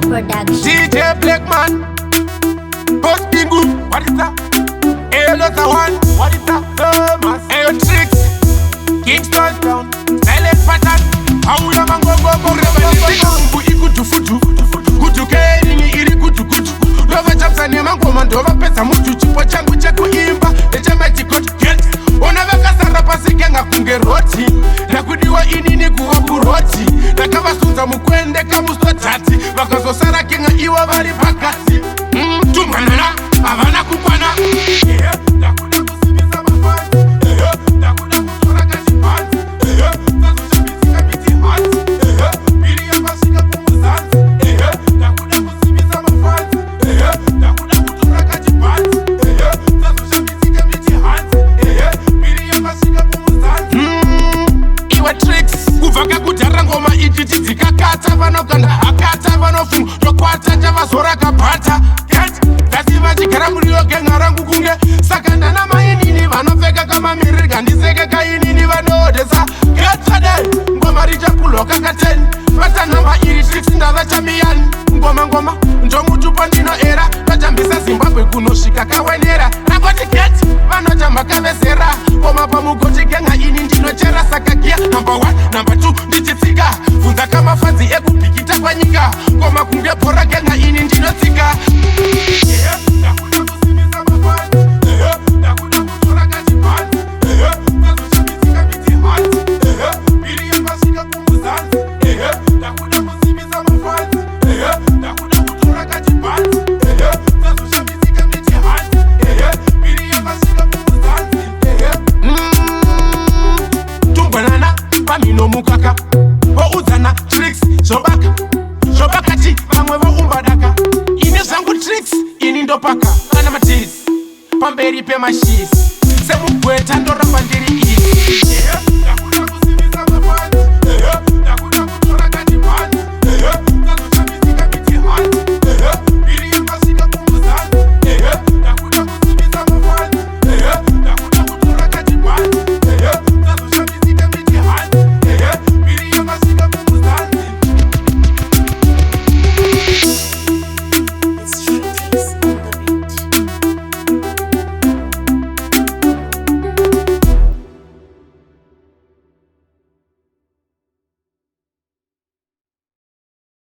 Production. DJ Blackman, Boss Bingu, what is that? Elota One, what is that? Thomas, Ayo Tricks, Kingston Town, Silent Pattern, Paula Mangongo, Mbu ikutu futu, kutu keni iri kutu kutu. Lova Japsani Mangoma, Dova Pesa Mutu, Chipo Changu Cheku Imba, Echema Chikotu Get. Onaveka sara pasi kenga kunge roti nakudiwa inini kuwa kuroti nakavasunza mukwende kamusotati vakazosara kenga iwa vari pakati tumanana avana kukwana ndakuda kusimisa mafanzi ndakuda kutora kachipanzi kazoshambidzika miti hanzi bili yapasvika kumuzanzi ndakuda kusimisa mafanzi ndakuda kutora kachipanzi kazoshambidzika miti hanzi iwe Tricks kubva kakudhara ngoma idzi tidzikakata vanoganda hakata vanofunga tokwata chavazora kabhata gasi vachigara muriyo genga rangu kunge saka ndana mainini vanopfeka kamamiriri kandiseke kainini vanoodhesa getade ngoma richapulwa kakateni vatanhamba iri Tricks ndava chamiyani ngoma ndomutupo ndinoera tachambisa Zimbabwe kunosvika kawenera rakoti get vanotamba kavesera ngoma pamugoti genga ini ndinochera saka gia number 1 number 2 ndichitsika bvunza kamafanzi ekubhikita kwanyika ngoma kunge bhora genga ini ndinotsika ndakuda kusimisa mafanzi ndakuda kutora kachipanzi kazoshambidzika miti hanzi bili yapasvika kumuzanzi ndakuda kusimisa mafanzi ndakuda kutora kachipanzi kazoshambidzika miti hanzi bili yapasvika kumuzanzi tumbwanana pamino mukaka woudzana Tricks zvobakati vamwe voumbadaka ine zvangu Tricks ini ndopaka ana matizi pamberi pemashisi semugweta ndoramba ndiri izi